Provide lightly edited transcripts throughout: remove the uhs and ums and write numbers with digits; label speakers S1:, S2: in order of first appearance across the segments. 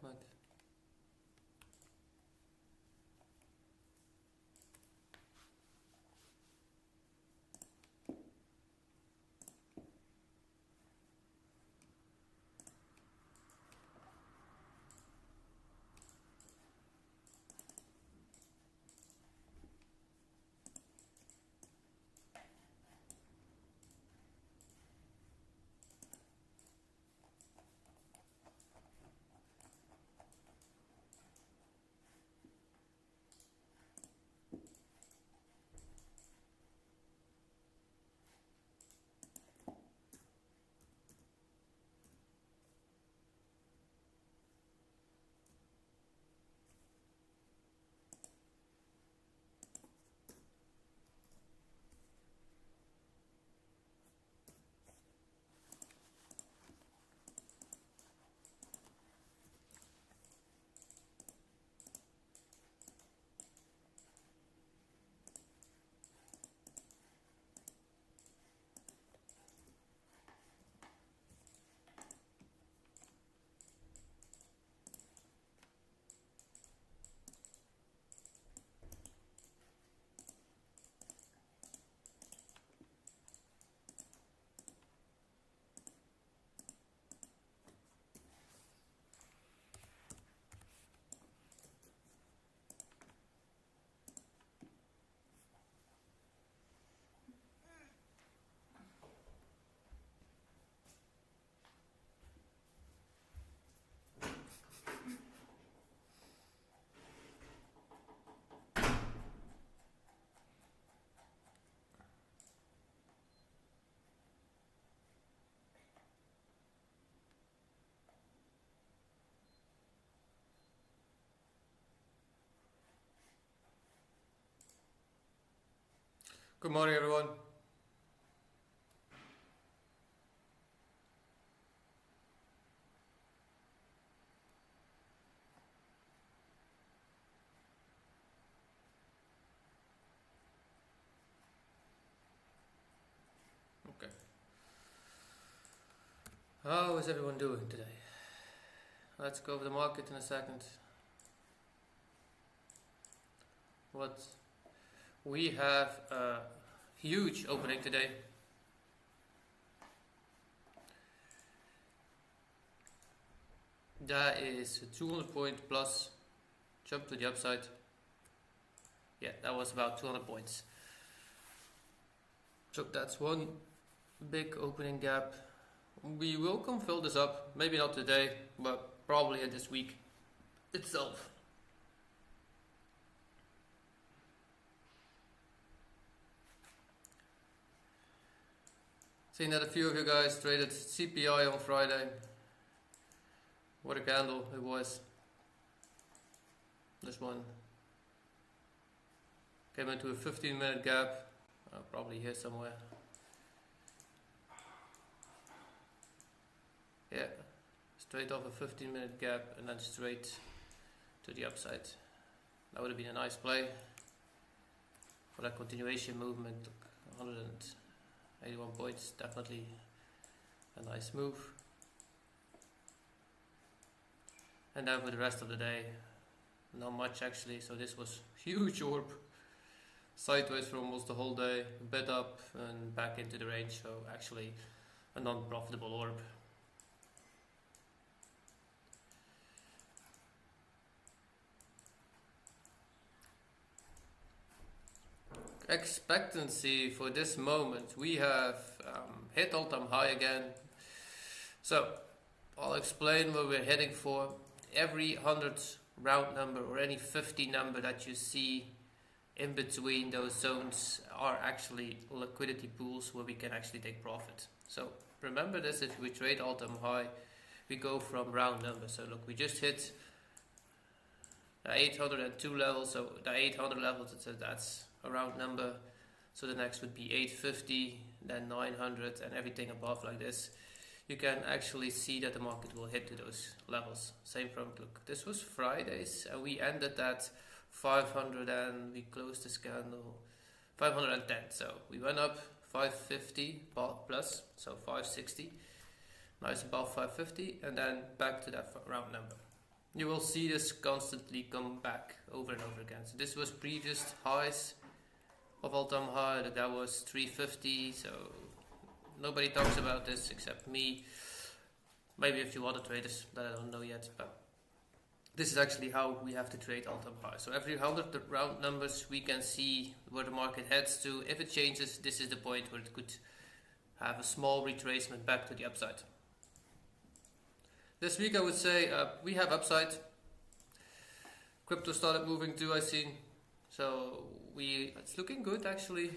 S1: Mike. Good morning, everyone. Okay. How is everyone doing today? Let's go over the market in a second. What we have a huge opening today. That is a 200 point plus jump to the upside. Yeah, that was about 200 points. So that's one big opening gap. We will come fill this up, maybe not today, but probably in this week itself. Seeing that a few of you guys traded CPI on Friday. What a candle it was. This one came into a 15-minute gap, probably here somewhere. Yeah, straight off a 15-minute gap and then straight to the upside. That would have been a nice play for that continuation movement. 181 points, definitely a nice move. And then for the rest of the day, not much actually. So this was huge orb, sideways for almost the whole day, a bit up and back into the range. So actually a non-profitable orb. Expectancy for this moment, we have hit all-time high again. So I'll explain what we're heading for. Every 100 round number or any 50 number that you see in between those zones are actually liquidity pools where we can actually take profit. So remember this, if we trade all-time high, we go from round numbers. So look, we just hit the 802 level, so the 800 level, that's a round number. So the next would be 850, then 900, and everything above like this. You can actually see that the market will hit to those levels. Same from, look, this was Fridays, and we ended at 500 and we closed this candle 510. So we went up 550 plus, so 560. Now it's above 550, and then back to that round number. you will see this constantly come back over and over again. So this was previous highs of all-time high, that was 350, so nobody talks about this except me. Maybe a few other traders that I don't know yet, but this is actually how we have to trade all-time high. So every 100 round numbers we can see where the market heads to. If it changes, this is the point where it could have a small retracement back to the upside. This week I would say we have upside. Crypto started moving too, I see. So it's looking good actually.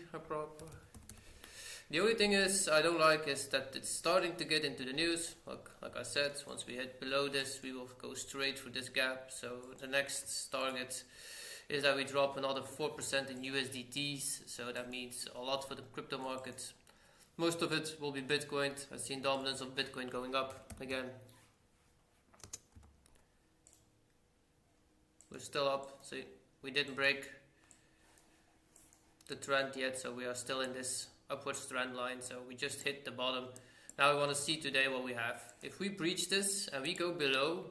S1: The only thing I don't like is that it's starting to get into the news. Like I said, once we hit below this, we will go straight for this gap. So the next target is that we drop another 4% in USDTs. So that means a lot for the crypto markets. Most of it will be Bitcoin. I've seen dominance of Bitcoin going up again. We're still up. See, we didn't break the trend yet, so we are still in this upwards trend line. So we just hit the bottom. Now we want to see today what we have. If we breach this and we go below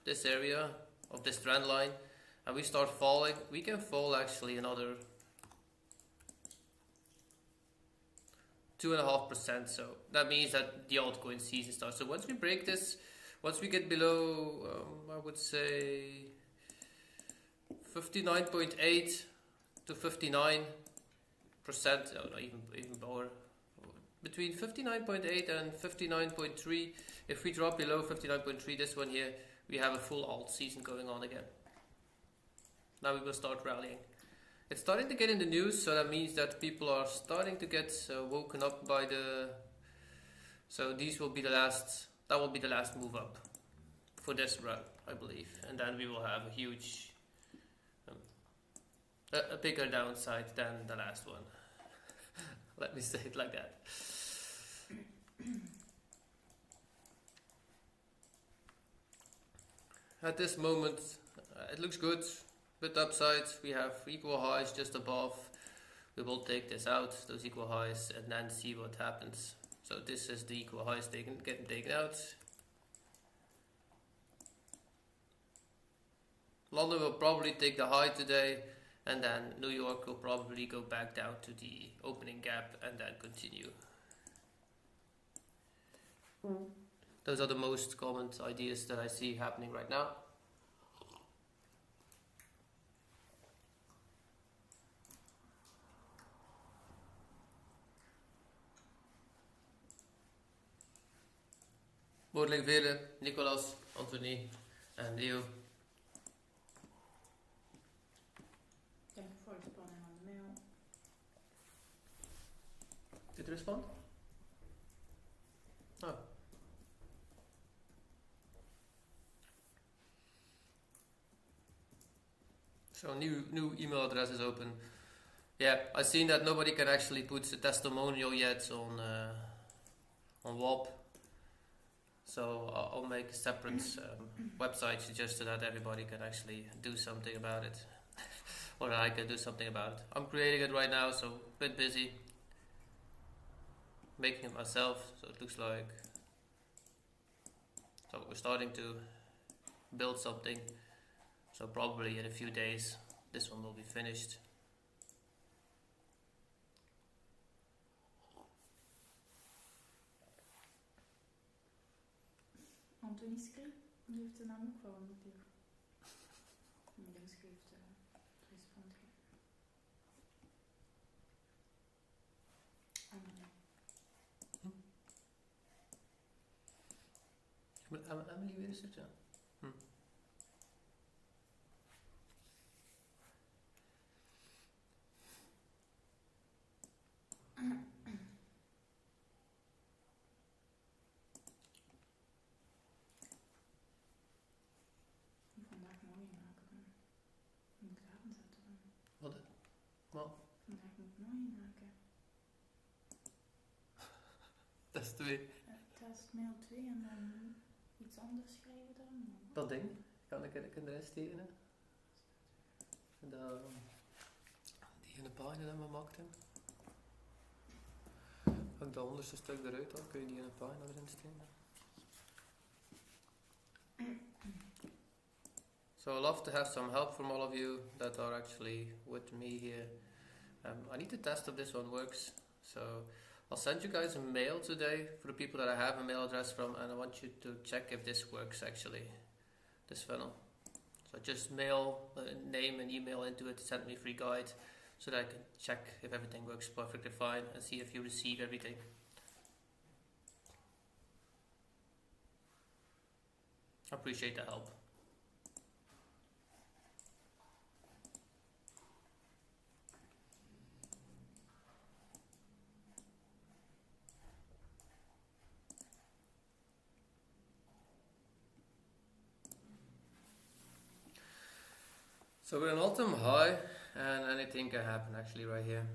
S1: this area of this trend line and we start falling, we can fall actually another 2.5%. So that means that the altcoin season starts. So once we break this, once we get below, I would say 59.8 to 59%, no, even more, between 59.8 and 59.3. If we drop below 59.3, this one here, we have a full alt season going on again. Now we will start rallying. It's starting to get in the news, so that means that people are starting to get woken up by the. So these will be the last. That will be the last move up for this run, I believe, and then we will have a huge, a bigger downside than the last one. Let me say it like that. At this moment, it looks good. With upsides, we have equal highs just above. We will take this out, those equal highs, and then see what happens. So this is the equal highs getting taken out. London will probably take the high today, and then New York will probably go back down to the opening gap and then continue. Those are the most common ideas that I see happening right now. Woordelijk velen, Nicolas, Anthony en Leo.
S2: Thank you for responding on the mail.
S1: Did you respond? Oh. So new email address is open. Yeah, I've seen that nobody can actually put a testimonial yet on WAP. So I'll make a separate website just so that everybody can actually do something about it. Or I can do something about it. I'm creating it right now, so a bit busy. Making it myself, so it looks like. So we're starting to build something. So probably in a few days, this one will be finished.
S2: Anthony schreef, die heeft de naam ook wel natuurlijk. Die schreef respond geven.
S1: Emily weer eens ja.
S2: Vandaag mooi maken. Moet ik avond zetten dan.
S1: Wat? Wat?
S2: Vandaag moet ik mooi maken.
S1: Test 2.
S2: Test mail 2 en dan iets anders schrijven dan.
S1: Dat ding. Kan ik erin steken? En dan die ene pagina dat we maakten. Hang dat onderste stuk eruit dan kun je die ene pagina erin steken. So I'd love to have some help from all of you that are actually with me here. I need to test if this one works. So I'll send you guys a mail today for the people that I have a mail address from, and I want you to check if this works actually, this funnel. So just mail a name and email into it, send me a free guide so that I can check if everything works perfectly fine and see if you receive everything. I appreciate the help. So we're an all-time high, and anything can happen actually right here.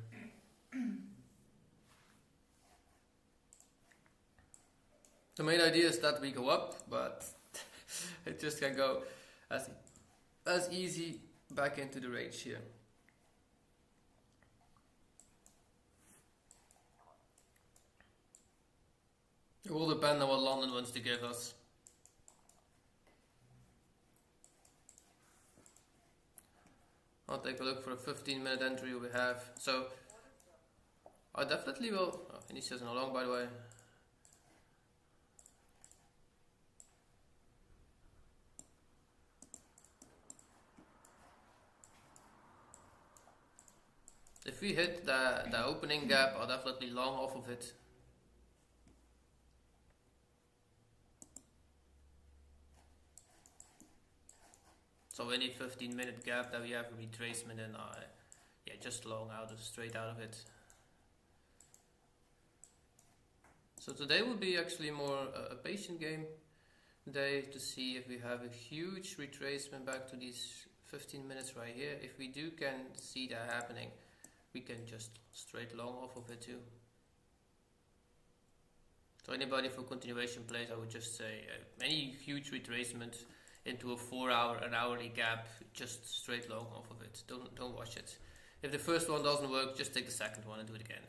S1: The main idea is that we go up, but it just can go as easy back into the range here. It will depend on what London wants to give us. I'll take a look for a 15-minute entry we have. So I definitely will. Oh, Initia's not long, by the way. If we hit the opening gap, I'll definitely long off of it. So any 15-minute gap that we have a retracement in, yeah, just long straight out of it. So today will be actually more a patient game day to see if we have a huge retracement back to these 15 minutes right here. If we can see that happening, we can just straight long off of it too. So anybody for continuation plays, I would just say any huge retracement into a 4-hour, an hourly gap, just straight long off of it. Don't watch it. If the first one doesn't work, just take the second one and do it again.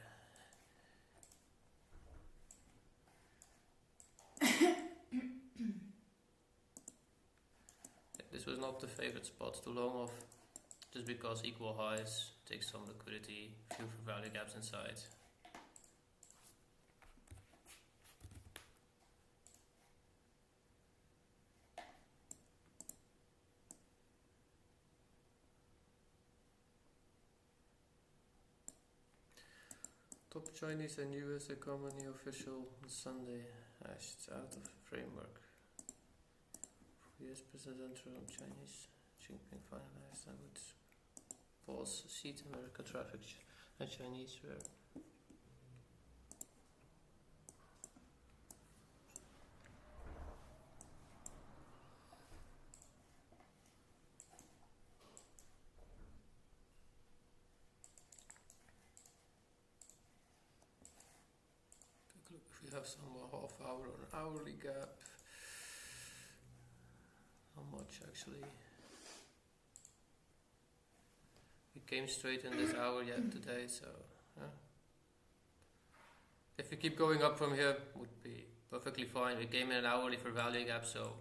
S1: This was not the favorite spot to long off, just because equal highs, take some liquidity, few for value gaps inside. Top Chinese and US economy official on Sunday. It's out of framework. US presidential Chinese Jinping finalized. I would pause seat America traffic and Chinese were. If we have some half hour or an hourly gap, how much actually? We came straight in this hour yet today, so if we keep going up from here, would be perfectly fine. We came in an hourly for value gap, so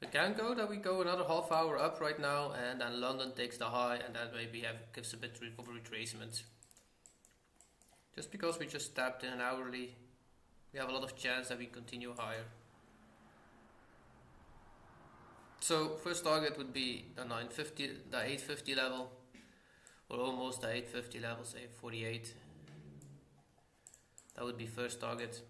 S1: it can go that we go another half hour up right now, and then London takes the high, and that maybe gives a bit of a retracement. Just because we just tapped in an hourly, we have a lot of chance that we continue higher. So first target would be the 950, the 850 level, or almost the 850 level, say 48. That would be first target.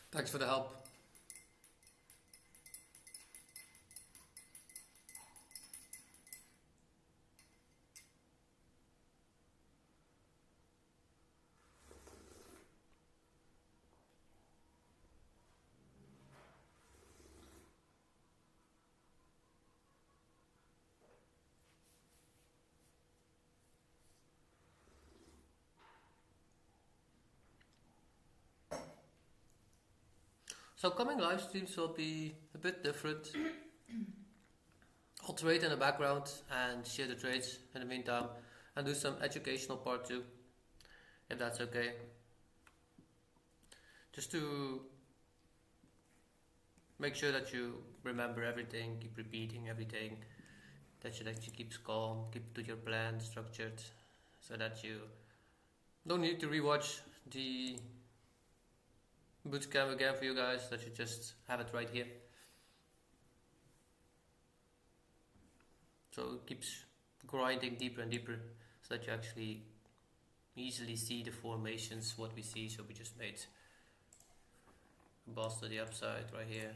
S1: Thanks for the help. So coming live streams will be a bit different. I'll trade in the background and share the trades in the meantime and do some educational part too, if that's okay. Just to make sure that you remember everything, keep repeating everything, that you actually keeps calm, keep to your plan structured, so that you don't need to rewatch the bootcamp again for you guys, that you just have it right here. So it keeps grinding deeper and deeper so that you actually easily see the formations, what we see. So we just made a boss to the upside right here.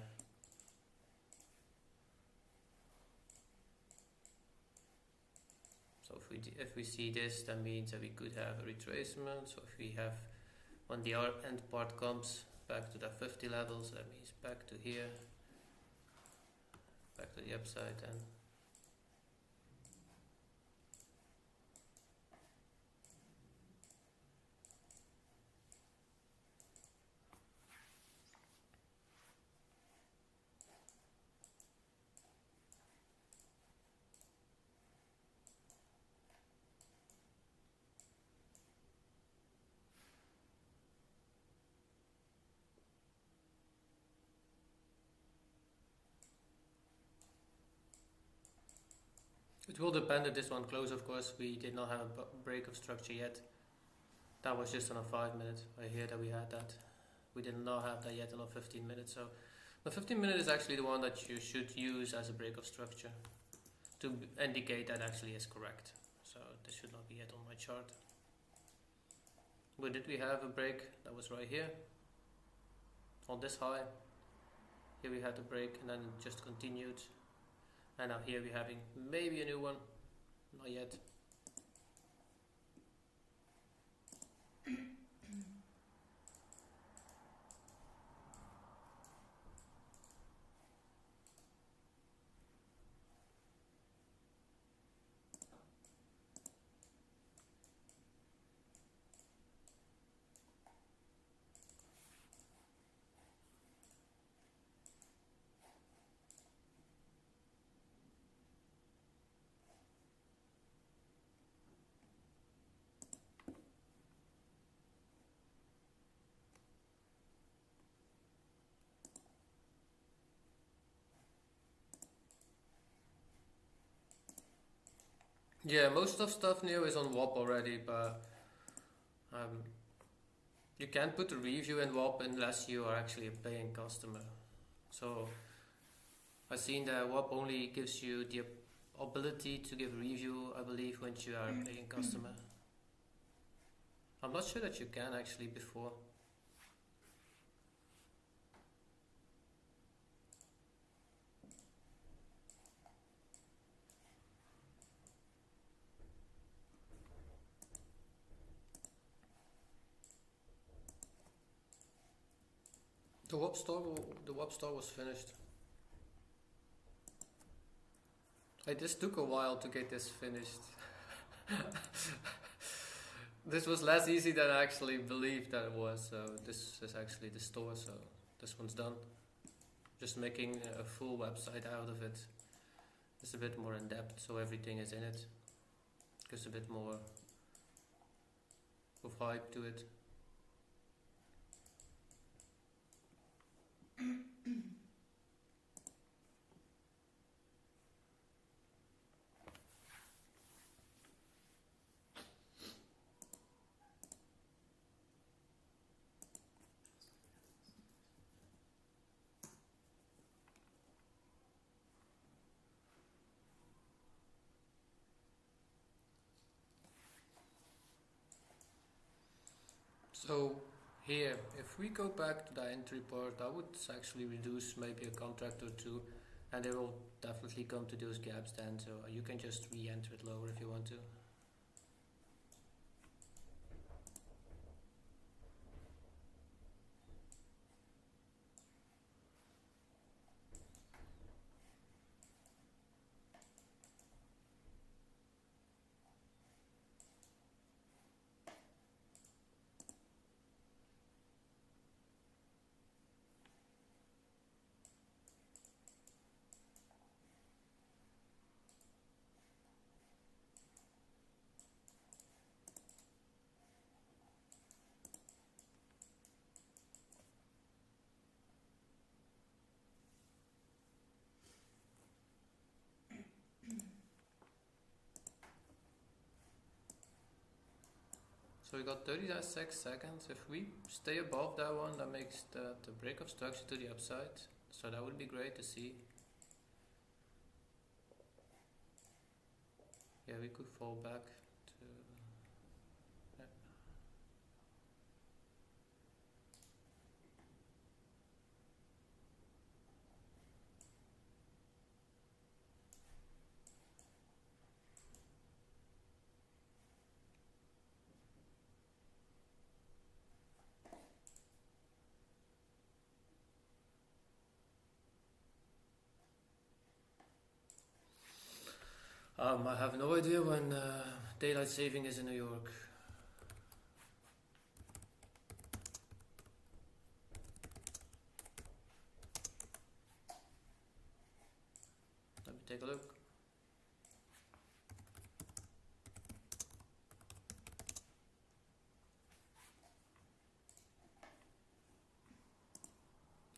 S1: So if we see this, that means that we could have a retracement. So if we have, when the end part comes back to the 50 levels, that means back to here, back to the upside then. It will depend if this one closes, of course. We did not have a break of structure yet. That was just on a 5 minute. I hear that we had that. We did not have that yet on a 15 minutes. So the 15 minute is actually the one that you should use as a break of structure to indicate that actually is correct. So this should not be yet on my chart. But did we have a break? That was right here. On this high. Here we had the break and then it just continued. And now here we're having maybe a new one. Not yet. Yeah, most of stuff new is on WAP already, but you can't put a review in WAP unless you are actually a paying customer. So I've seen that WAP only gives you the ability to give a review, I believe, once you are a paying customer. I'm not sure that you can actually before. The WAP store was finished. This took a while to get this finished. This was less easy than I actually believed that it was. So this is actually the store. So this one's done. Just making a full website out of it. It's a bit more in depth, so everything is in it. Gives a bit more of hype to it. So here, if we go back to the entry part, I would actually reduce maybe a contract or two, and they will definitely come to those gaps then, so you can just re-enter it lower if you want to. So we got 36 seconds. If we stay above that one, that makes the break of structure to the upside. So that would be great to see. Yeah, we could fall back to... Yeah. I have no idea when daylight saving is in New York. Let me take a look.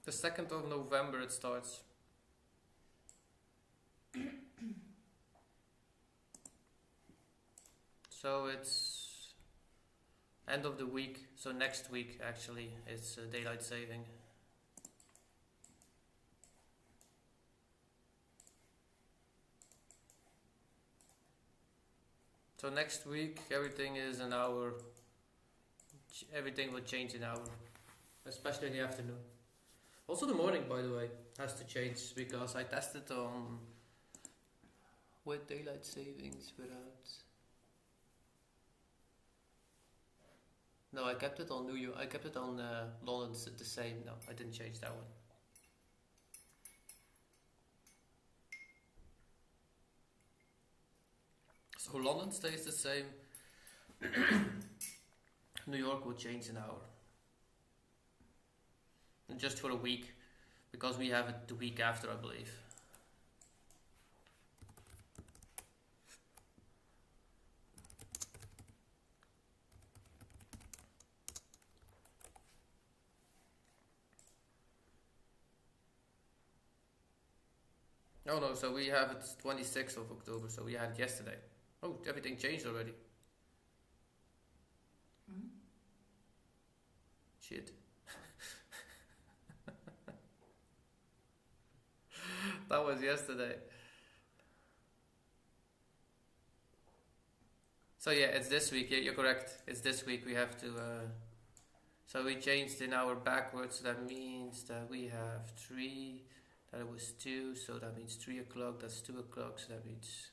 S1: The 2nd of November it starts. So it's end of the week, so next week actually it's daylight saving. So next week everything is an hour, everything will change an hour, especially in the afternoon. Also the morning, by the way, has to change because I tested on with daylight savings without... No, I kept it on New York. I kept it on London the same. No, I didn't change that one. So London stays the same. New York will change an hour. And just for a week, because we have it the week after, I believe. Oh no, so we have it 26th of October, so we had it yesterday. Oh, everything changed already.
S2: Mm.
S1: Shit. That was yesterday. So yeah, it's this week. Yeah, you're correct. It's this week we have to... so we changed an hour backwards, so that means that we have 3... That it was 2, so that means 3 o'clock, that's 2 o'clock, so that means...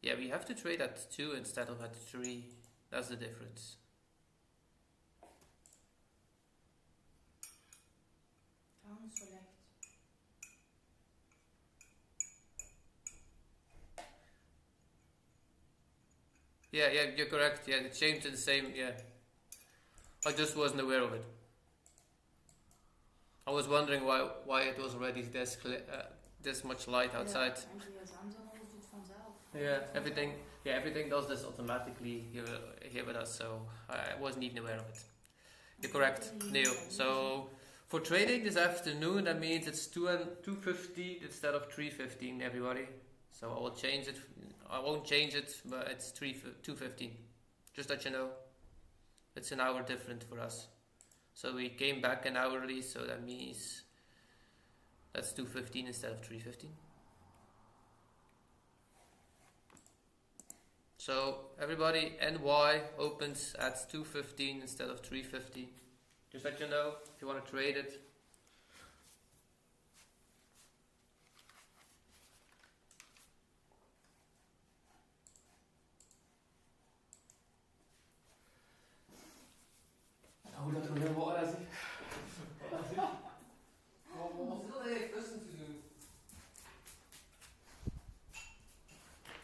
S1: Yeah, we have to trade at 2 instead of at 3. That's the difference.
S2: Select.
S1: Yeah, you're correct. Yeah, it changed to the same, yeah. I just wasn't aware of it. I was wondering why it was already this much light outside. Yeah, everything does this automatically here with us, so I wasn't even aware of it. You're correct, Neo. So for trading this afternoon, that means it's 2:15 instead of 3:15, everybody. So I will change it. I won't change it, but it's 2:15. Just that you know, it's an hour different for us. So we came back an hour early, so that means that's 2:15 instead of 3:15. So everybody, NY opens at 2:15 instead of 3:15. Just let you know if you want to trade it. Hoe dat er heel wat is. Wat is dat eigenlijk tussen te doen?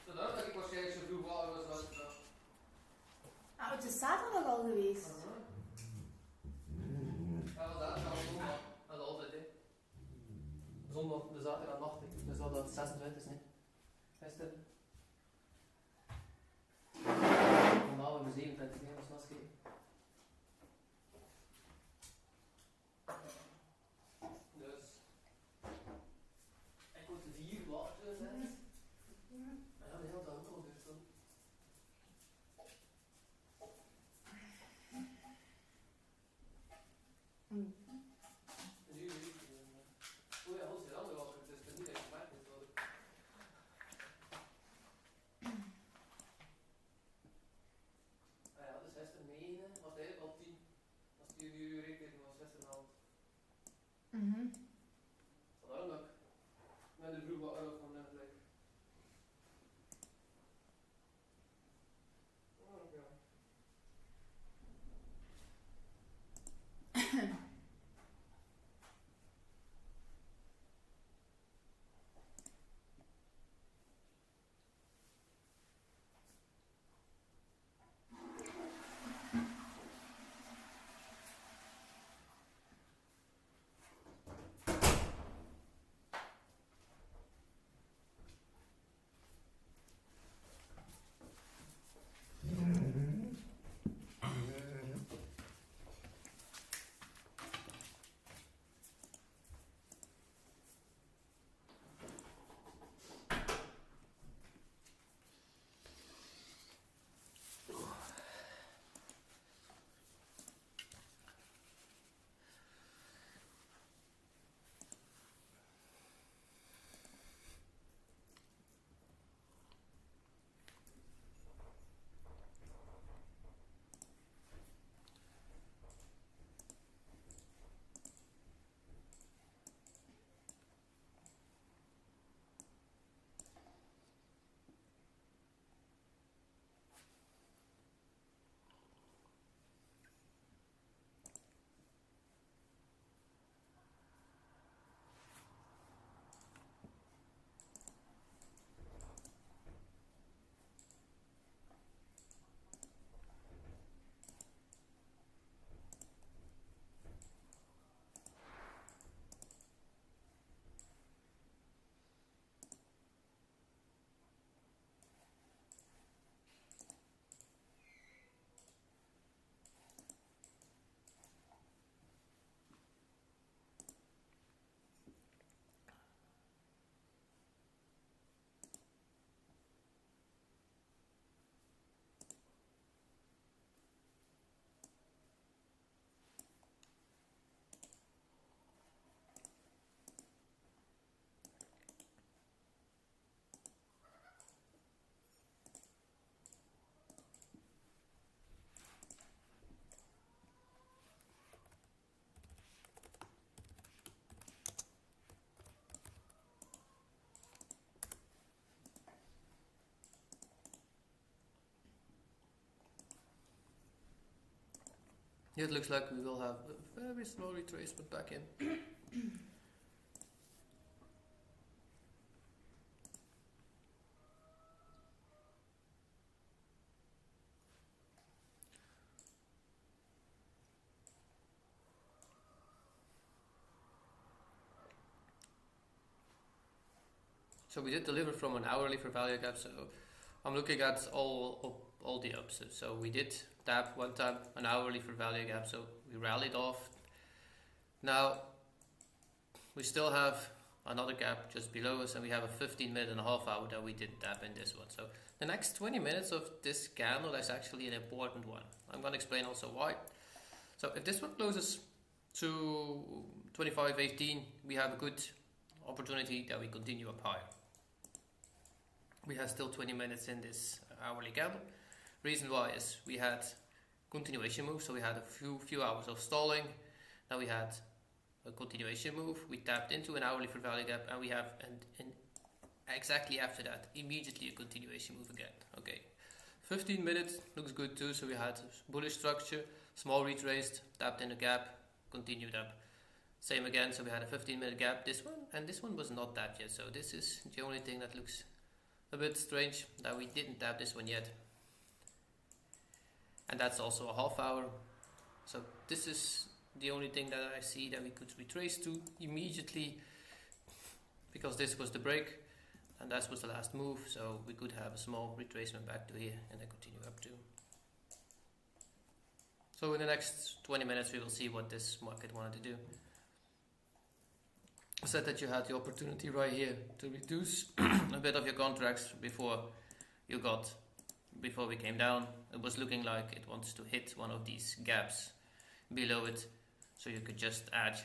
S1: Zodat ik waarschijnlijk zo vroeg water was als ik dacht.
S2: Nou, het is zaterdag al geweest.
S1: Ja, dat is zondag. Dat is altijd, hè. Zondag, de zaterdag nacht, dus dat het 26 is, nee. Gisteren. Vandaag hebben we 27, hè, dat is nog eens.
S2: Mm.
S1: Hoe je hals in andere was, dus niet echt gemaakt is. Ja, dus 6,9 was hij al 10. Als die uur rekenen was 6,5.
S2: Mhm.
S1: Dat ook nog. Met de vroege oorlog van net leuk. Here it looks like we will have a very small retracement back in. So we did deliver from an hourly for value gap, so I'm looking at all the ups. So we did tap one time an hourly for value gap, so we rallied off. Now we still have another gap just below us, and we have a 15-minute and a half hour that we didn't tap in this one. So the next 20 minutes of this candle is actually an important one. I'm going to explain also why. So if this one closes to 25.18, we have a good opportunity that we continue up higher. We have still 20 minutes in this hourly candle. Reason why is we had continuation move, so we had a few hours of stalling. Now we had a continuation move. We tapped into an hourly for value gap, and we have and exactly after that immediately a continuation move again. Okay, 15 minutes looks good too. So we had bullish structure, small retraced, tapped in a gap, continued up. Same again. So we had a 15-minute gap. This one and this one was not tapped yet. So this is the only thing that looks a bit strange that we didn't tap this one yet. And that's also a half hour. So this is the only thing that I see that we could retrace to immediately, because this was the break and that was the last move, so we could have a small retracement back to here and then continue up to. So in the next 20 minutes we will see what this market wanted to do. I said that you had the opportunity right here to reduce a bit of your contracts before we came down. It was looking like it wants to hit one of these gaps below it. So you could just add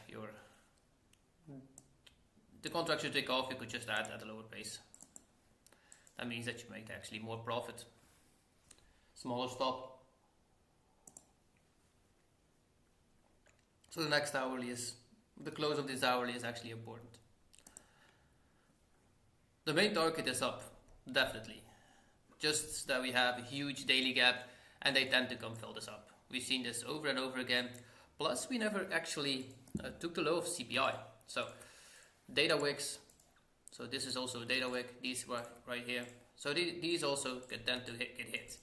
S1: the contracts you take off, you could just add at a lower pace. That means that you make actually more profit. Smaller stop. So the next hourly is, the close of this hourly is actually important. The main target is up, definitely. Just that we have a huge daily gap and they tend to come fill this up. We've seen this over and over again. Plus we never actually took the low of CPI. So data wicks, so this is also a data wick, these were right here. So these also tend to get hit.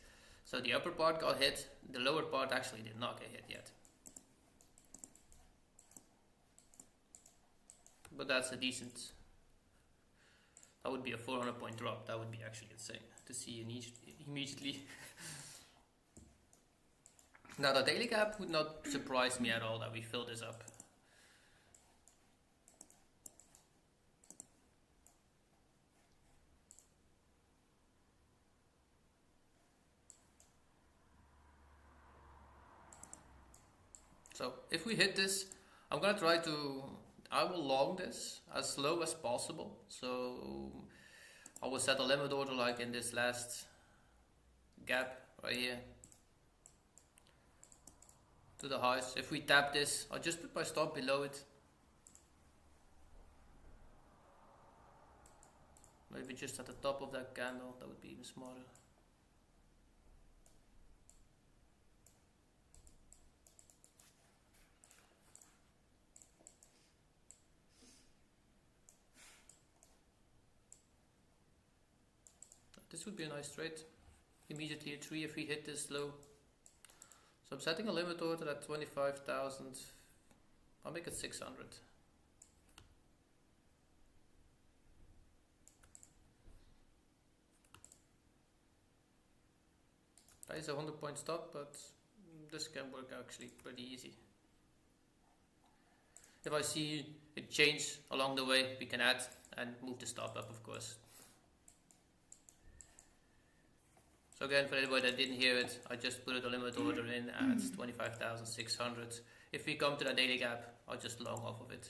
S1: So the upper part got hit, the lower part actually did not get hit yet. But that's a decent, that would be a 400 point drop, that would be actually insane to see immediately. Now the daily gap would not surprise me at all that we fill this up. So if we hit this, I'm gonna try to, I will long this as low as possible. So I will set a limit order like in this last gap right here to the highs. If we tap this, I'll just put my stop below it. Maybe just at the top of that candle, that would be even smarter. This would be a nice trade. Immediately a 3 if we hit this low. So I'm setting a limit order at 25,000. I'll make it 600. That is a 100 point stop, but this can work actually pretty easy. If I see it change along the way, we can add and move the stop up, of course. So again, for anybody that didn't hear it, I just put a limit order in at 25,600. If we come to that daily gap, I'll just long off of it.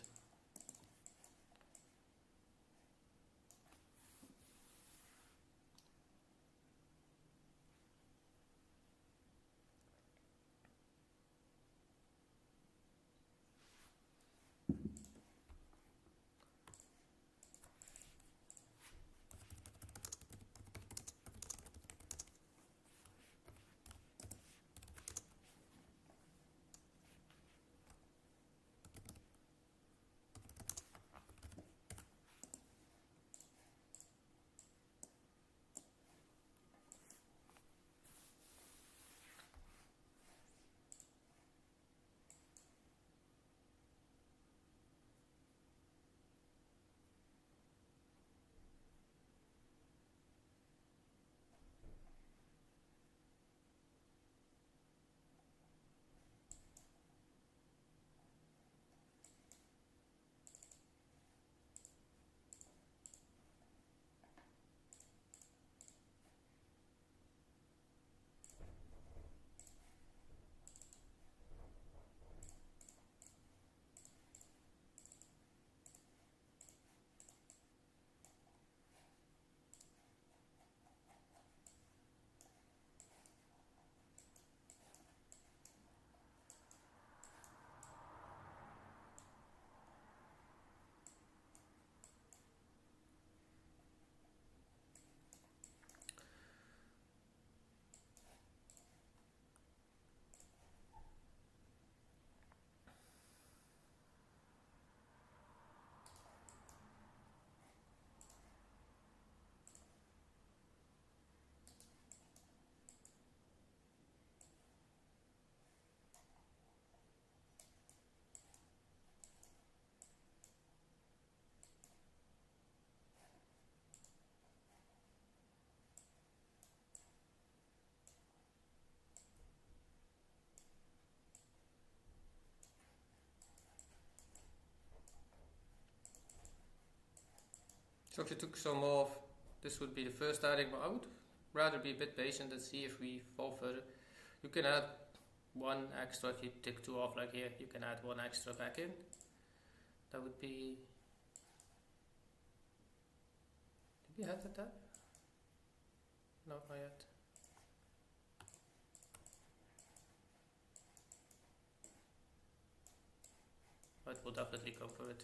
S1: So if you took some off, this would be the first adding, but I would rather be a bit patient and see if we fall further. You can add one extra. If you tick 2 off like here, you can add 1 extra back in. That would be... Did we have that? No, not yet. But we'll definitely go for it.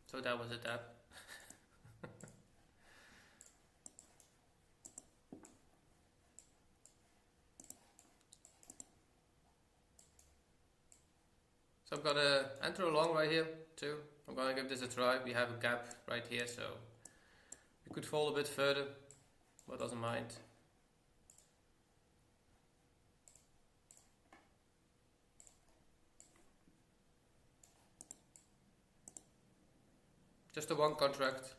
S1: So that was a tab. So I'm gonna enter along right here too. I'm gonna give this a try. We have a gap right here, so we could fall a bit further, but doesn't mind. Just the one contract.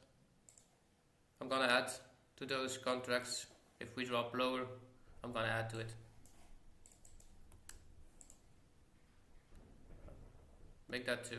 S1: I'm gonna add to those contracts. If we drop lower, I'm gonna add to it. Make that 2.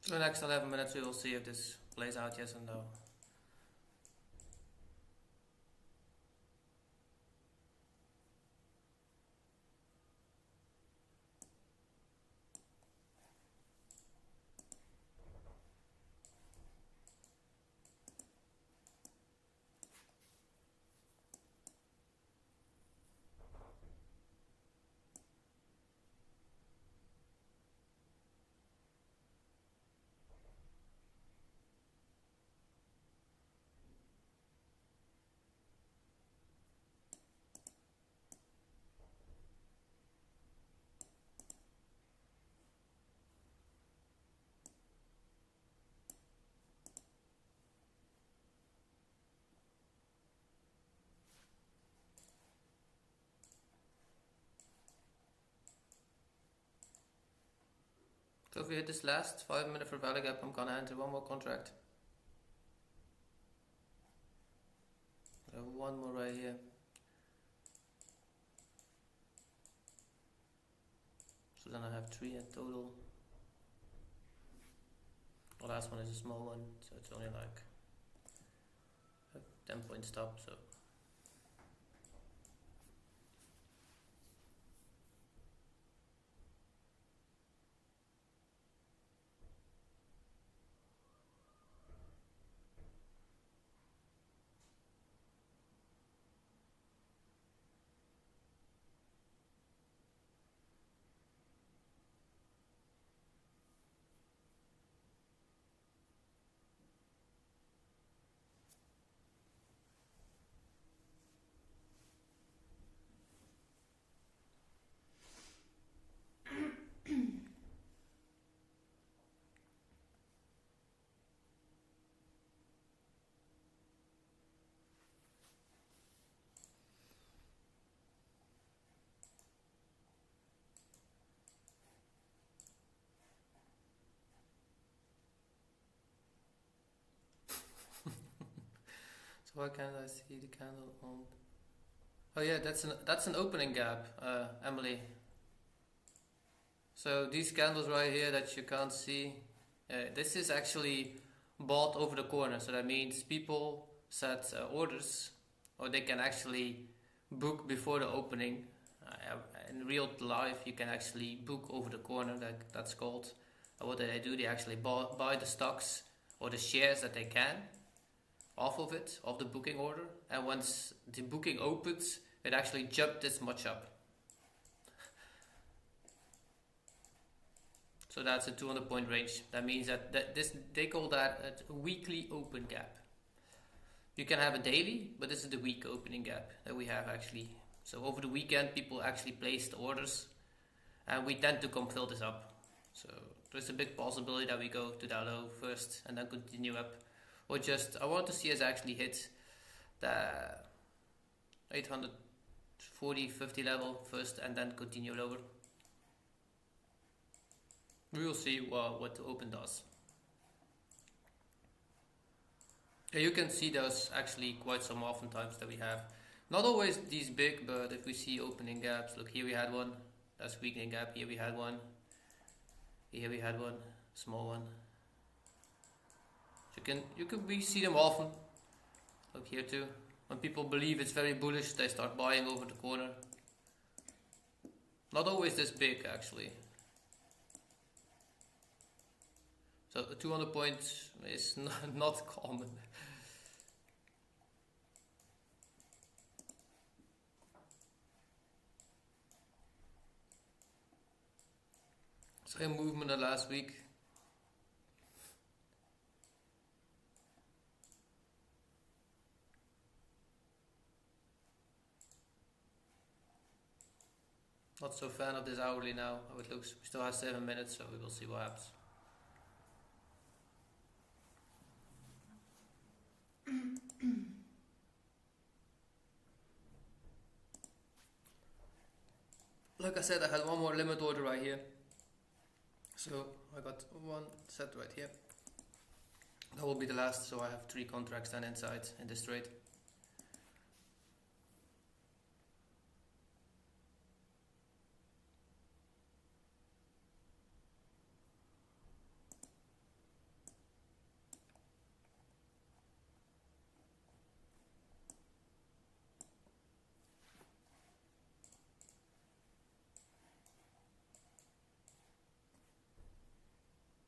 S1: For the next 11 minutes we will see if this plays out, yes or no. So if we hit this last 5 minute for value gap, I'm gonna enter one more contract. One more right here. So then I have 3 in total. The last one is a small one, so it's only like a 10-point stop. So why can't I see the candle on? Oh yeah, that's an opening gap, Emily. So these candles right here that you can't see, this is actually bought over the corner. So that means people set orders, or they can actually book before the opening. In real life, you can actually book over the corner. That's called. What do? They actually buy the stocks or the shares that they can off of it, of the booking order. And once the booking opens, it actually jumped this much up. So that's a 200-point range. That means that this, they call that a weekly open gap. You can have a daily, but this is the week opening gap that we have actually. So over the weekend, people actually placed orders, and we tend to come fill this up. So there's a big possibility that we go to that low first and then continue up. Or just, I want to see us actually hit the 840, 50 level first and then continue lower. We will see what the open does. Yeah, you can see those actually quite some oftentimes that we have. Not always these big, but if we see opening gaps, look, here we had one. That's weakening gap. Here we had one. Here we had one. Small one. So we see them often. Look here too. When people believe it's very bullish, they start buying over the corner. Not always this big actually. So 200 points is not common. Same movement the last week. Not so fan of this hourly now, how it looks. We still have 7 minutes, so we will see what happens. Like I said, I had one more limit order right here. So I got one set right here. That will be the last, so I have 3 contracts then inside in this trade.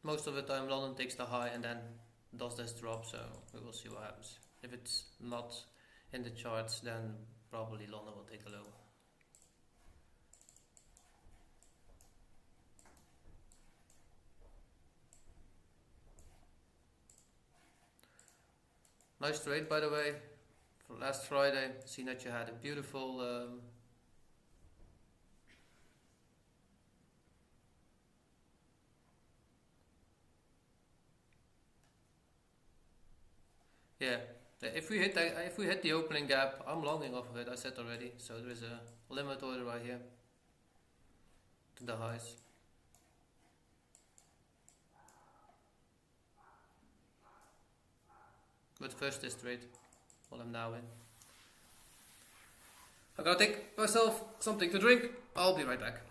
S1: Most of the time London takes the high and then does this drop, so we will see what happens. If it's not in the charts, then probably London will take a low. Nice trade, by the way, for last Friday. Seen that you had a beautiful yeah. If we hit the opening gap, I'm longing off of it. I said already. So there is a limit order right here to the highs. But first this trade, what I'm now in. I gotta take myself something to drink. I'll be right back.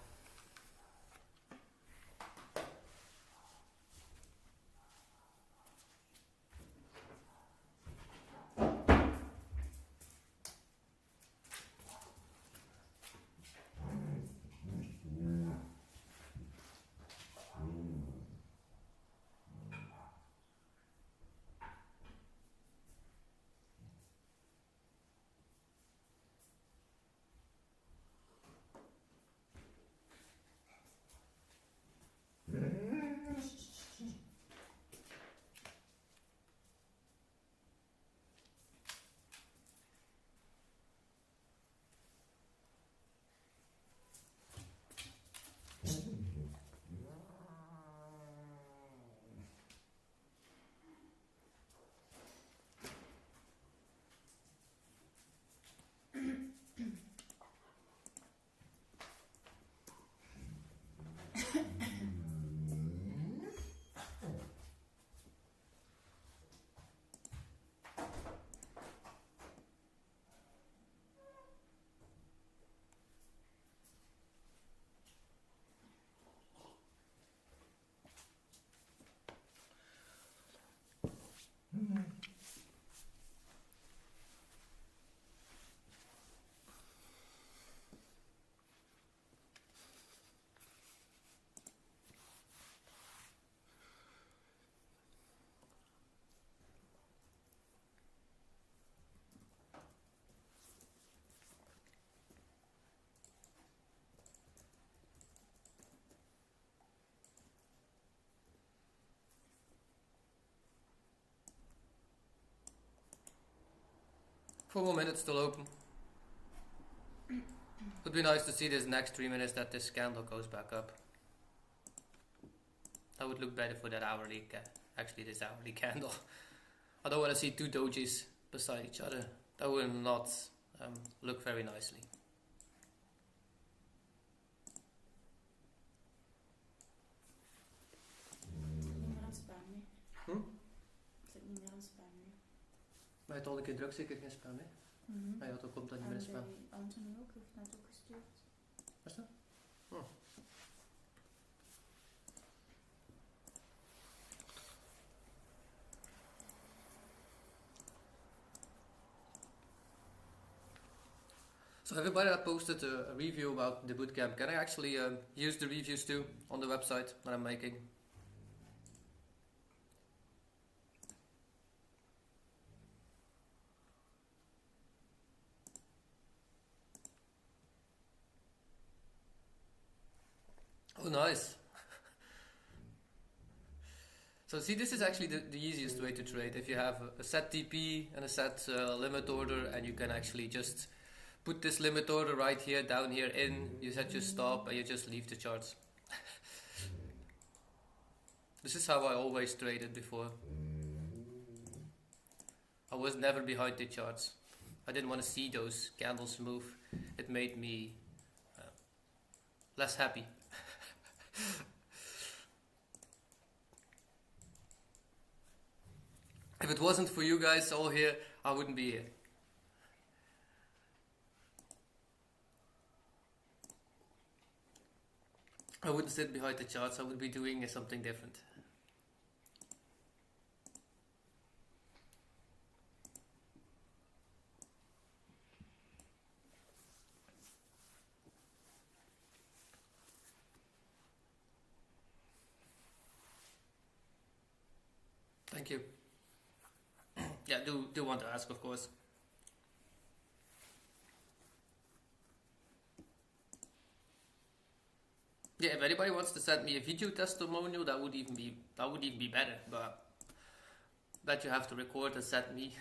S1: 4 more minutes still open. Would be nice to see this next 3 minutes that this candle goes back up. That would look better for that hourly, actually this hourly candle. I don't want to see two dojis beside each other. That will not look very nicely. Maar je had al een keer druk zeker geen spam, hè? Maar ja, dan komt dat niet meer in spam.
S2: Anthony ook heeft net ook gestuurd.
S1: Wat is dat? Oh. So everybody that posted a review about the bootcamp, can I actually use the reviews too on the website that I'm making? Oh, nice. So see, this is actually the easiest way to trade. If you have a set TP and a set limit order, and you can actually just put this limit order right here, down here in, you set your stop and you just leave the charts. This is how I always traded before. I was never behind the charts. I didn't want to see those candles move. It made me less happy. If it wasn't for you guys all here, I wouldn't be here. I wouldn't sit behind the charts, I would be doing something different. Thank you. Yeah, do want to ask, of course. Yeah, if anybody wants to send me a video testimonial, that would even be better. But that you have to record and send me.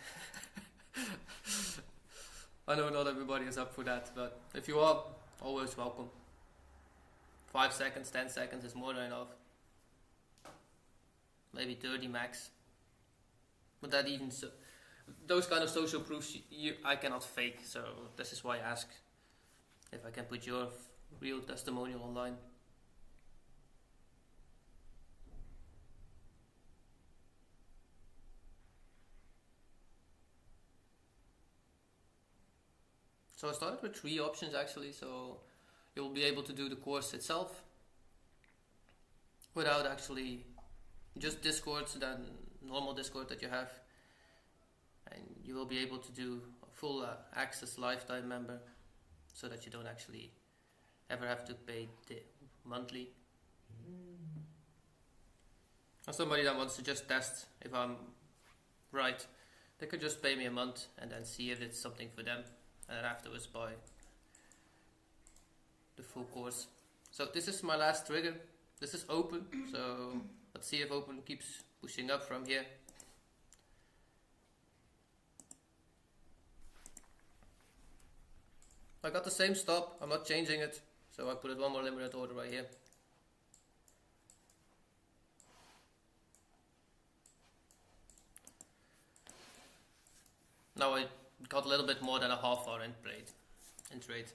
S1: I know not everybody is up for that, but if you are, always welcome. 5 seconds, 10 seconds is more than enough. Maybe 30 max. But that even so, those kind of social proofs I cannot fake. So this is why I ask if I can put your real testimonial online. So I started with 3 options actually, so you'll be able to do the course itself without actually just Discord, then normal Discord that you have, and you will be able to do a full access lifetime member, so that you don't actually ever have to pay the monthly. And somebody that wants to just test if I'm right, they could just pay me a month and then see if it's something for them, and then afterwards buy the full course. So this is my last trigger. This is open, so let's see if open keeps pushing up from here. I got the same stop, I'm not changing it, so I put it one more limited order right here. Now I got a little bit more than a half hour in trade.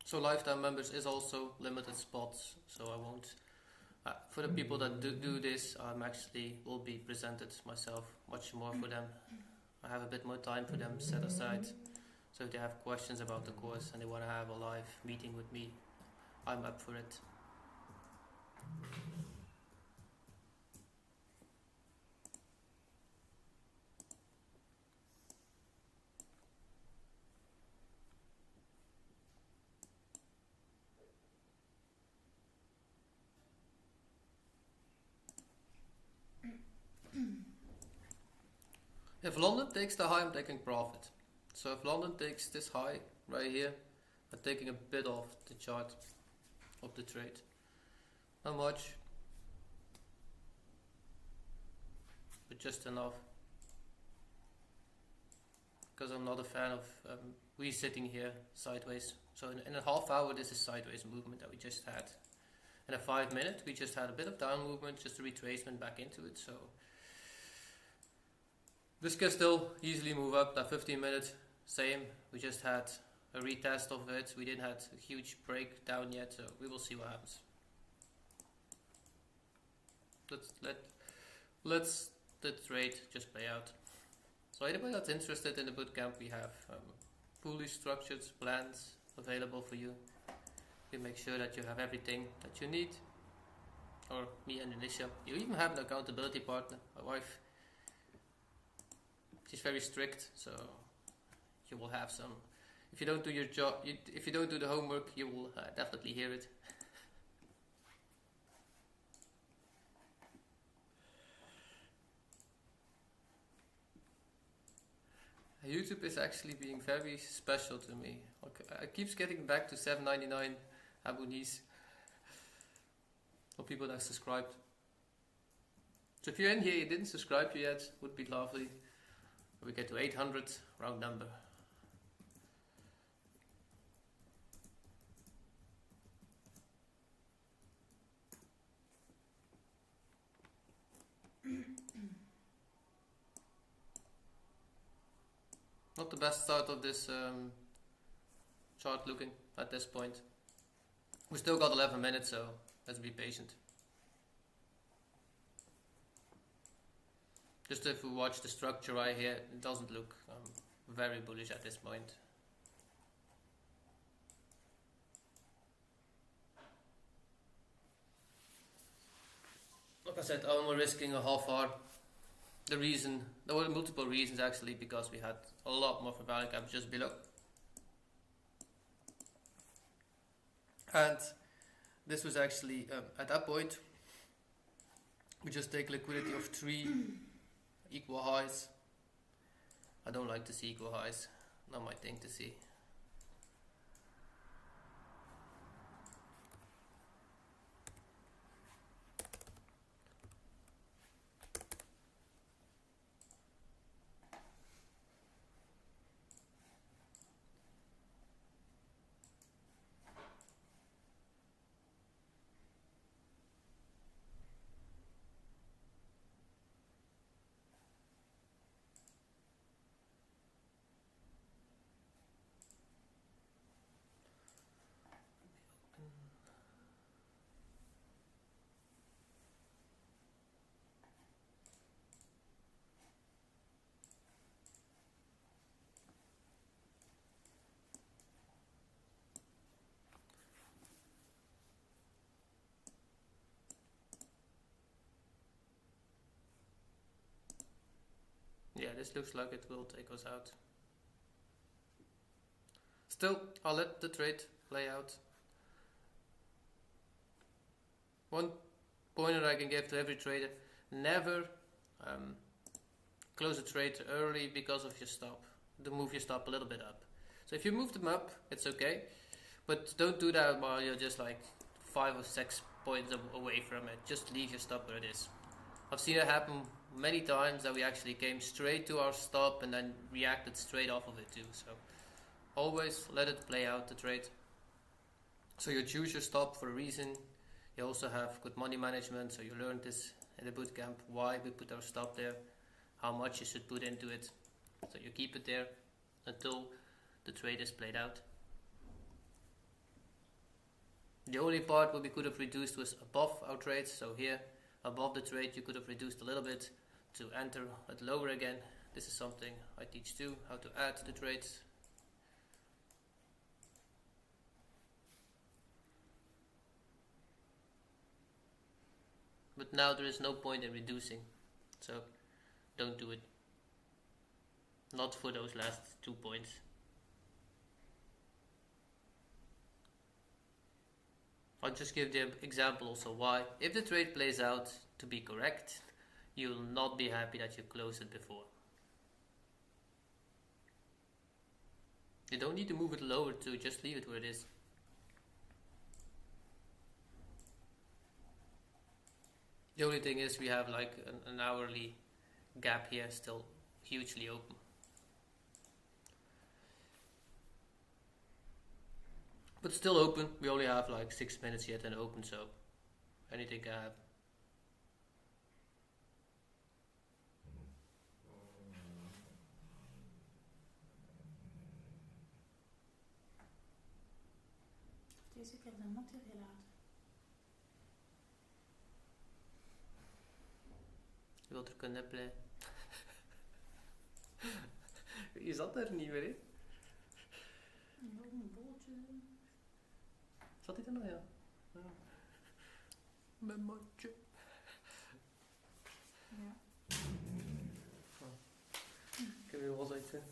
S1: So lifetime members is also limited spots, so I won't. For the people that do this, I'm actually will be presented myself much more for them. I have a bit more time for them set aside. So if they have questions about the course and they want to have a live meeting with me, I'm up for it. If London takes the high, I'm taking profit. So if London takes this high right here, I'm taking a bit off the chart of the trade. Not much, but just enough. Because I'm not a fan of we sitting here sideways. So in a half hour, this is sideways movement that we just had. In a 5 minute, we just had a bit of down movement, just a retracement back into it. So this can still easily move up. That 15 minute, same. We just had a retest of it. We didn't have a huge breakdown yet, so we will see what happens. Let's the trade just play out. So anybody that's interested in the bootcamp, we have fully structured plans available for you. We make sure that you have everything that you need. Or me and Alicia. You even have an accountability partner, my wife. She's very strict, so you will have some. If you don't do your job, if you don't do the homework, you will definitely hear it. YouTube is actually being very special to me. Okay, I keeps getting back to 7.99 abonees for people that subscribed. So if you're in here, you didn't subscribe yet, would be lovely. We get to 800, round number. Not the best start of this chart looking at this point. We still got 11 minutes, so let's be patient. Just if we watch the structure right here, it doesn't look very bullish at this point. Like I said, I'm risking a half hour. There were multiple reasons actually, because we had a lot more for value gap just below. And this was actually, at that point, we just take liquidity of 3 equal highs. I don't like to see equal highs, not my thing to see. Yeah, this looks like it will take us out. Still, I'll let the trade play out. One pointer I can give to every trader: never close a trade early because of your stop. To move your stop a little bit up. So if you move them up, it's okay, but don't do that while you're just like 5 or 6 points away from it. Just leave your stop where it is. I've seen it happen many times that we actually came straight to our stop and then reacted straight off of it too. So always let it play out, the trade. So you choose your stop for a reason. You also have good money management, so you learned this in the bootcamp, why we put our stop there, how much you should put into it. So you keep it there until the trade is played out. The only part where we could have reduced was above our trades. So here, above the trade, you could have reduced a little bit to enter at lower again. This is something I teach too, how to add the trades. But now there is no point in reducing, so don't do it. Not for those last 2 points. I'll just give the example also why. If the trade plays out to be correct, you will not be happy that you closed it before. You don't need to move it lower too, just leave it where it is. The only thing is we have like an hourly gap here, still hugely open. But still open, we only have like 6 minutes yet and open, so anything can happen.
S2: Deze keer de mat heel laat.
S1: Je wilt er kunnen play. Je zat er niet meer in.
S2: Nog een bolletje.
S1: Zat hij er nog? Ja. Mijn matje.
S2: Ja.
S1: Ik heb weer wel zoiets in.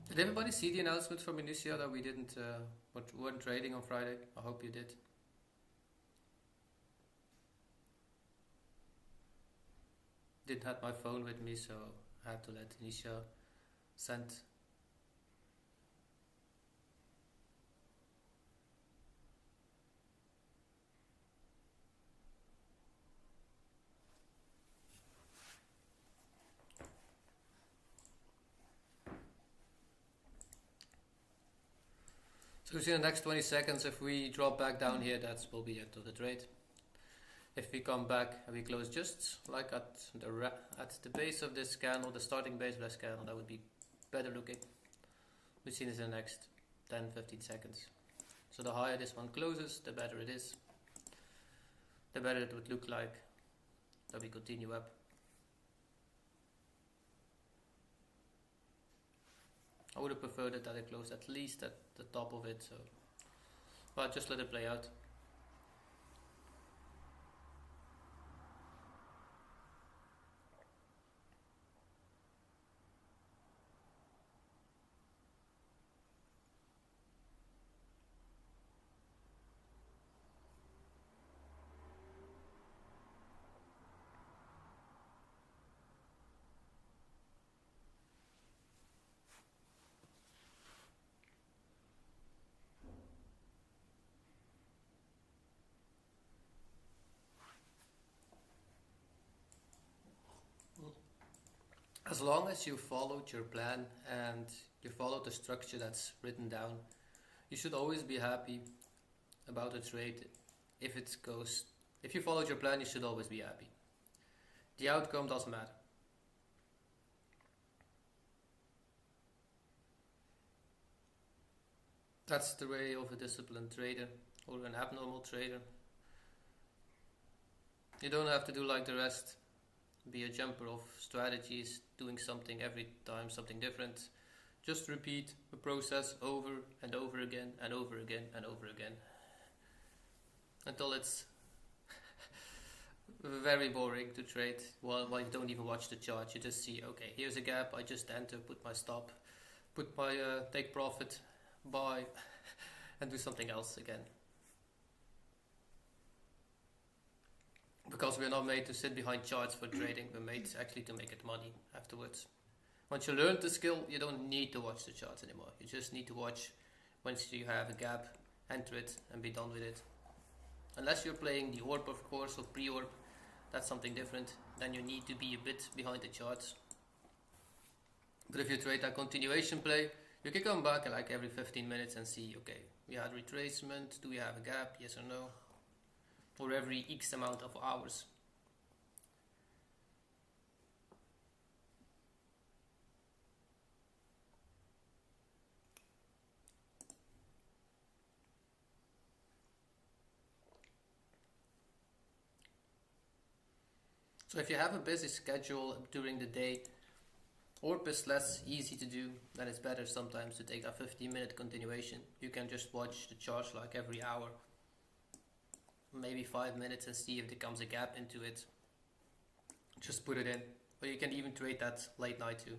S1: Did everybody see the announcement from Minutia that we weren't trading on Friday? I hope you did. Didn't have my phone with me, so I had to let Nisha send. So in the next 20 seconds, if we drop back down here, that will be the end of the trade. If we come back and we close just like at the base of this candle, the starting base of this candle, that would be better looking. We've seen this in the next 10-15 seconds. So the higher this one closes, the better it is. The better it would look like that we continue up. I would have preferred it that it closed at least at the top of it, so but just let it play out. As long as you followed your plan and you followed the structure that's written down, you should always be happy about a trade. If you followed your plan, you should always be happy. The outcome doesn't matter. That's the way of a disciplined trader or an abnormal trader. You don't have to do like the rest, be a jumper of strategies, doing something every time, something different. Just repeat the process over and over again and over again and over again until it's very boring to trade. Well, you don't even watch the chart. You just see, okay, here's a gap. I just enter, put my stop, put my take profit, buy, and do something else again. Because we're not made to sit behind charts for trading. We're made actually to make it money afterwards. Once you learn the skill, you don't need to watch the charts anymore. You just need to watch once you have a gap, enter it, and be done with it. Unless you're playing the orb, of course, or pre-orb, that's something different. Then you need to be a bit behind the charts. But if you trade that continuation play, you can come back like every 15 minutes and see, okay, we had retracement, do we have a gap, yes or no? Or every X amount of hours. So if you have a busy schedule during the day, orb is less easy to do, then it's better sometimes to take that 15-minute continuation. You can just watch the charts like every hour, maybe 5 minutes, and see if there comes a gap into it. Just put it in. Or you can even trade that late night too.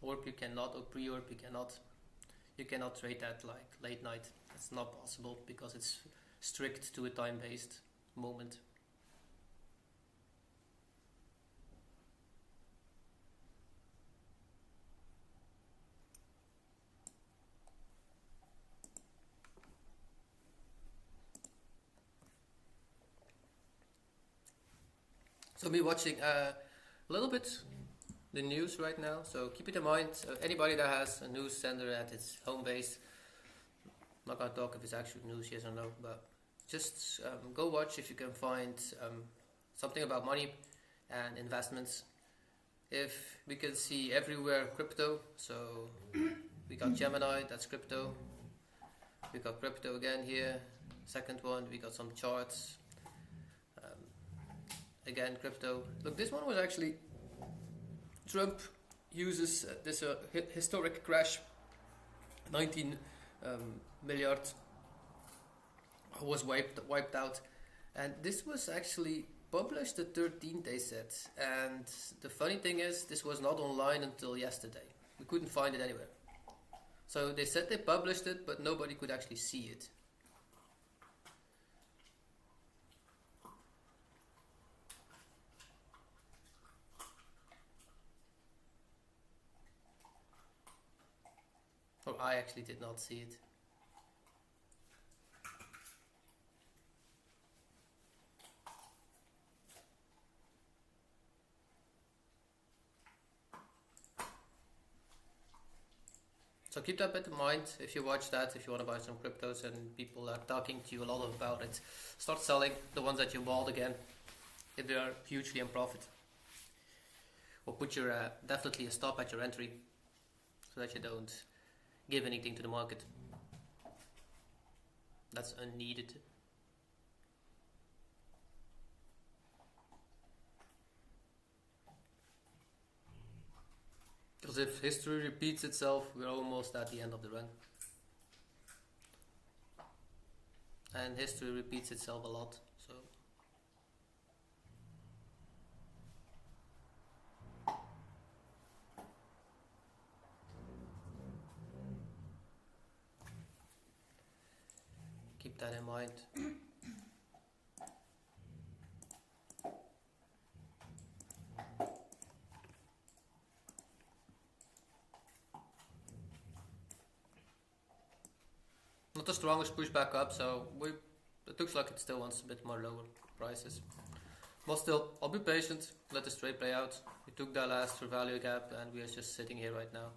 S1: Orb you cannot, or pre-orb you cannot. You cannot trade that like late night. It's not possible because it's strict to a time-based moment. So me watching a little bit the news right now, so keep it in mind. Anybody that has a news sender at its home base, I'm not gonna talk if it's actual news, yes or no, but just go watch if you can find something about money and investments. If we can see everywhere crypto, so we got Gemini, that's crypto. We got crypto again here. Second one, we got some charts. Again, crypto. Look, this one was actually Trump uses this historic crash, 19 milliard was wiped out, and this was actually published the 13th, they said. And the funny thing is, this was not online until yesterday. We couldn't find it anywhere. So they said they published it, but nobody could actually see it. Or I actually did not see it. So keep that bit in mind if you watch that, if you want to buy some cryptos and people are talking to you a lot about it. Start selling the ones that you bought again if they are hugely in profit. Or put your definitely a stop at your entry so that you don't give anything to the market. That's unneeded. Because if history repeats itself, we're almost at the end of the run. And history repeats itself a lot, so keep that in mind. Not the strongest push back up, so it looks like it still wants a bit more lower prices. But still, I'll be patient, let the trade play out. We took that last for value gap and we are just sitting here right now.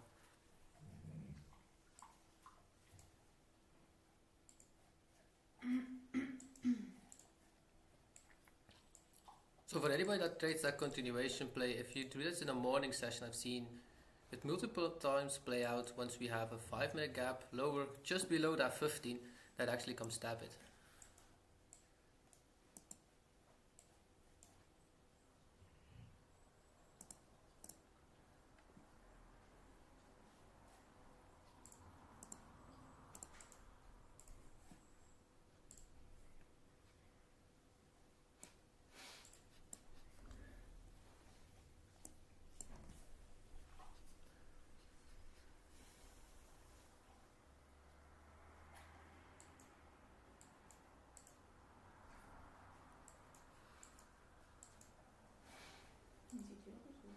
S1: So for anybody that trades that continuation play, if you do this in a morning session, I've seen it multiple times play out. Once we have a 5 minute gap lower, just below that 15, that actually comes stab it.
S2: Die ziet je ook eens goed.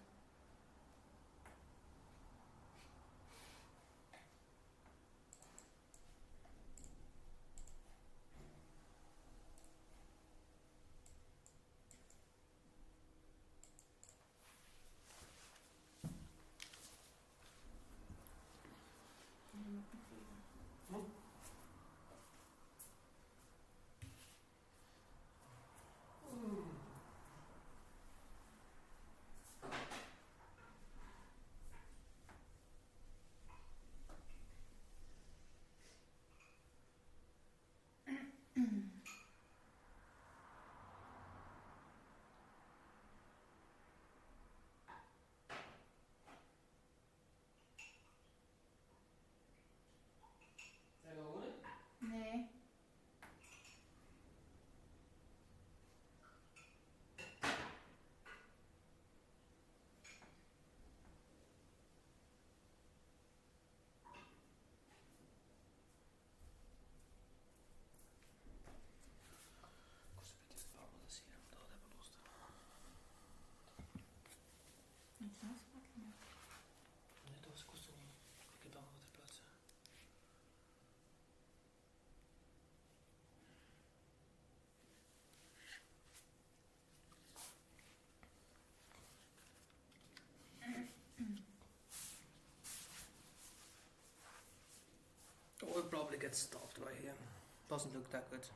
S2: Je mag niet vliegen. Nee. Niet zo pakken, maar.
S1: Nee, dat kost het niet. Ik heb dan wat te plaatsen. Oh, we'll probably get stopped right here. Doesn't look that good.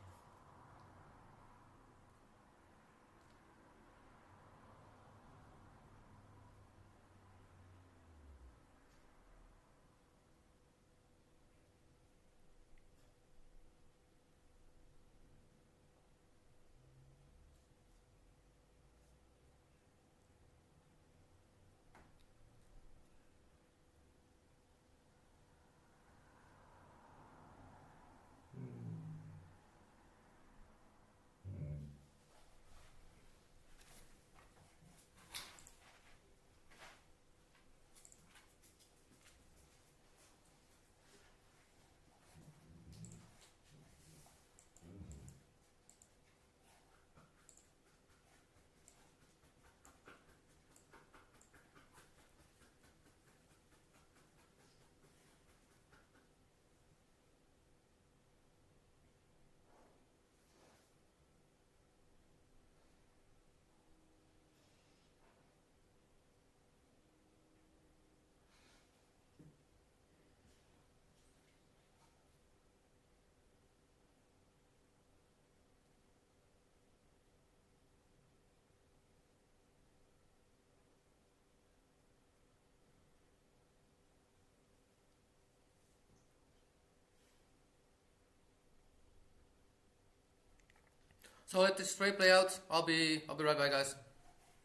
S1: So let this straight play out. I'll be right back, guys.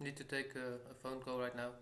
S1: Need to take a phone call right now.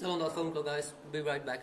S3: Still on that phone call, guys. Be right back.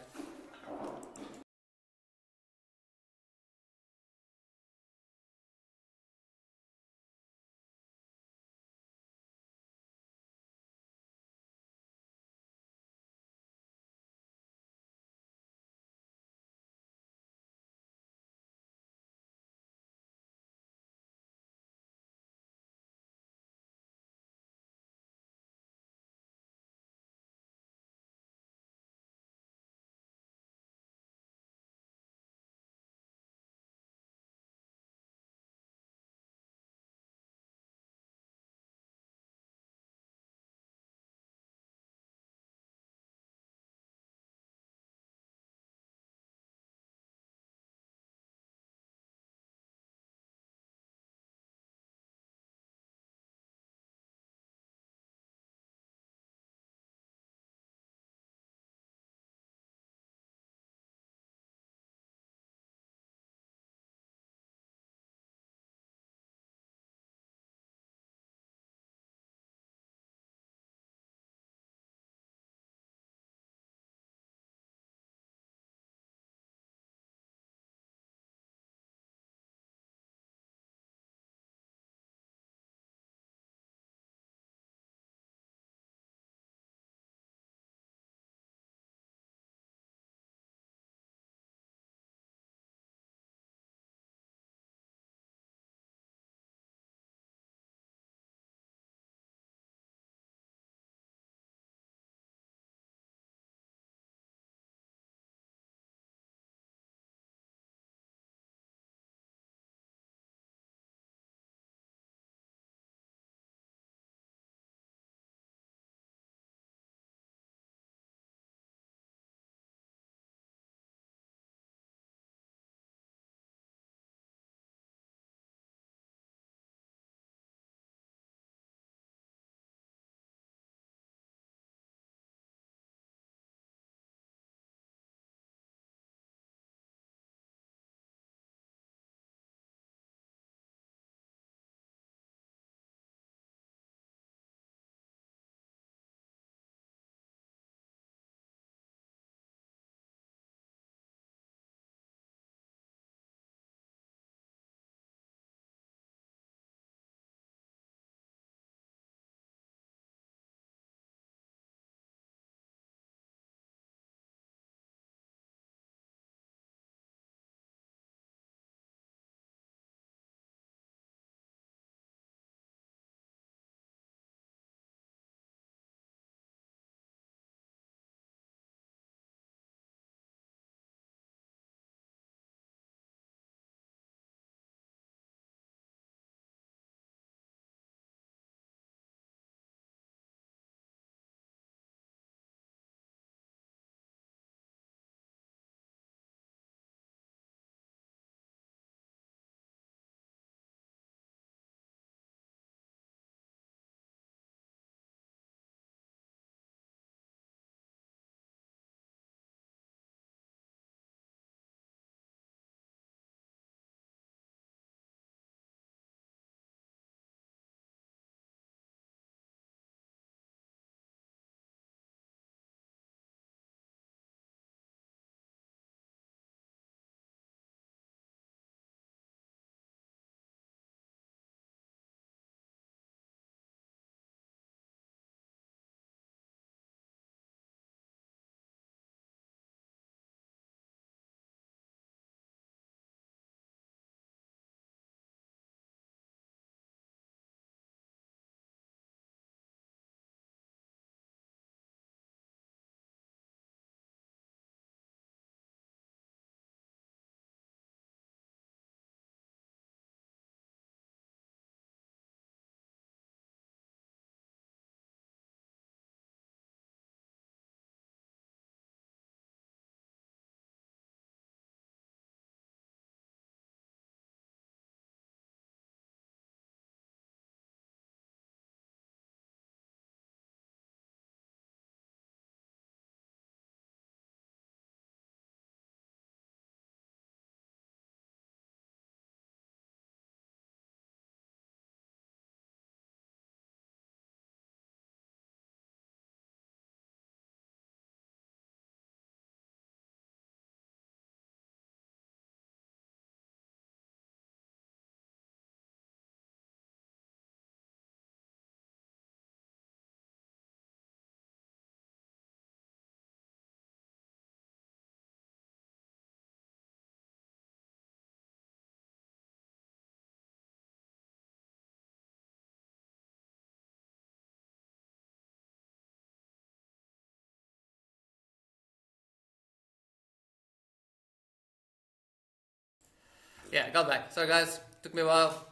S1: Yeah, got back. Sorry guys, took me a while.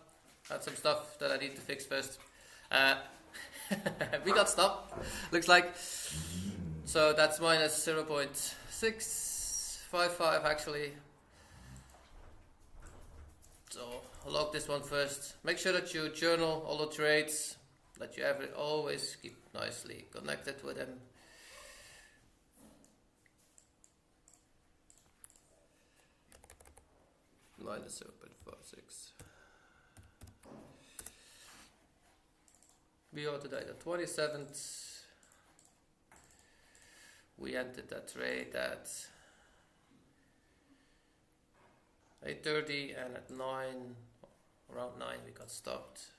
S1: Had some stuff that I need to fix first. We got stopped, looks like. So that's minus 0.655 actually. So I'll log this one first. Make sure that you journal all the trades, that you always keep nicely connected with them. Minus 0.46. We are today the 27th. We entered that trade at 8:30 and at 9, around 9 we got stopped.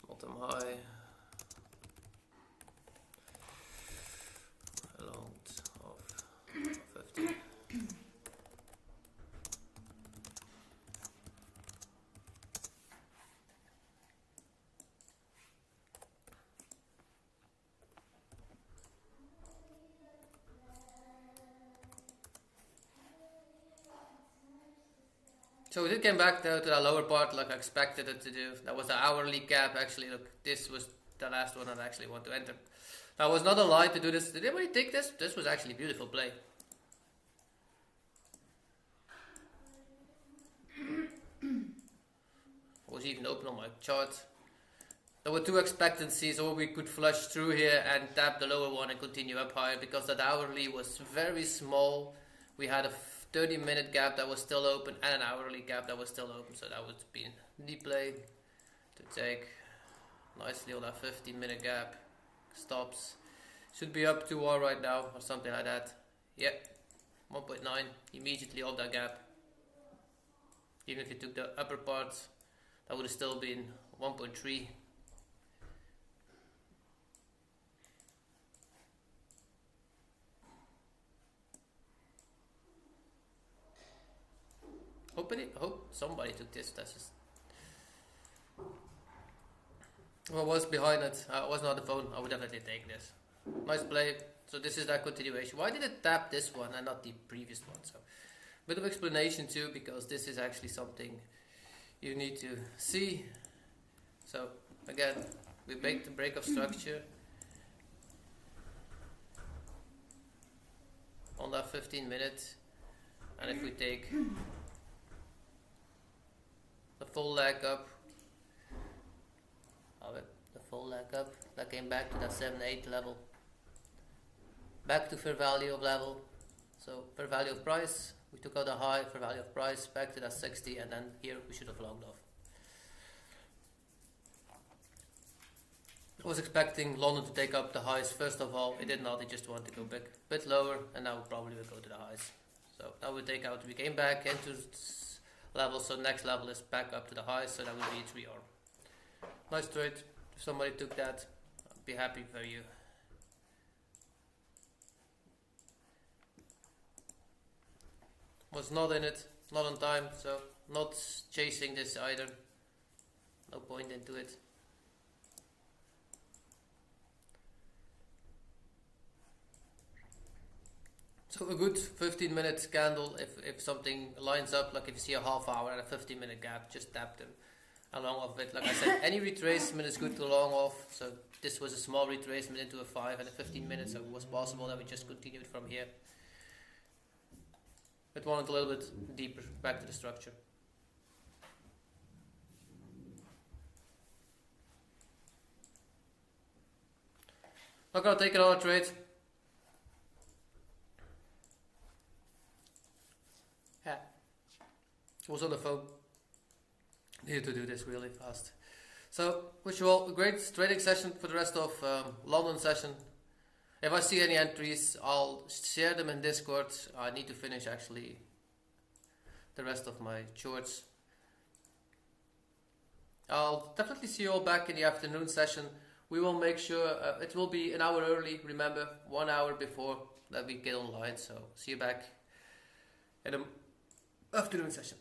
S1: Bottom high. Along of 50. So it came back to the lower part like I expected it to do. That was the hourly gap actually. Look, this was the last one I actually want to enter. I was not aligned to do this. Did anybody take this? This was actually a beautiful play. I was even open on my chart. There were two expectancies, or we could flush through here and tap the lower one and continue up higher because that hourly was very small. We had a 30-minute gap that was still open and an hourly gap that was still open, so that would be the play to take nicely on that 15-minute gap. Stops. Should be up 2R right now or something like that. Yep, 1.9 immediately off that gap. Even if you took the upper part, that would have still been 1.3. Hope somebody took this. That's just what was behind it. I wasn't on the phone. I would definitely take this. Nice play. So this is that continuation. Why did it tap this one and not the previous one? So a bit of explanation too, because this is actually something you need to see. So again, we make the break of structure on that 15 minutes, and if we take the full leg up of it, the full leg up, that came back to that 7-8 level, back to fair value of level. So fair value of price, we took out a high, fair value of price, back to that 60, and then here we should have logged off. I was expecting London to take up the highs first of all. It did not, it just wanted to go back a bit lower, and now probably will go to the highs. So now we take out, we came back into level, so next level is back up to the highs, so that would be 3R. Nice trade. If somebody took that, I'd be happy for you. Was not in it, not on time, so not chasing this either. No point into it. So a good 15-minute candle, if something lines up, like if you see a half hour and a 15-minute gap, just tap them along of it. Like I said, any retracement is good to long off. So this was a small retracement into a 5 and a 15 minutes, so it was possible that we just continued from here. But wanted a little bit deeper, back to the structure. Not gonna take another trade. Yeah, I was on the phone. Needed to do this really fast. So, wish you all a great trading session for the rest of London session. If I see any entries, I'll share them in Discord. I need to finish actually the rest of my chores. I'll definitely see you all back in the afternoon session. We will make sure it will be an hour early. Remember, 1 hour before that we get online. So see you back in the afternoon session.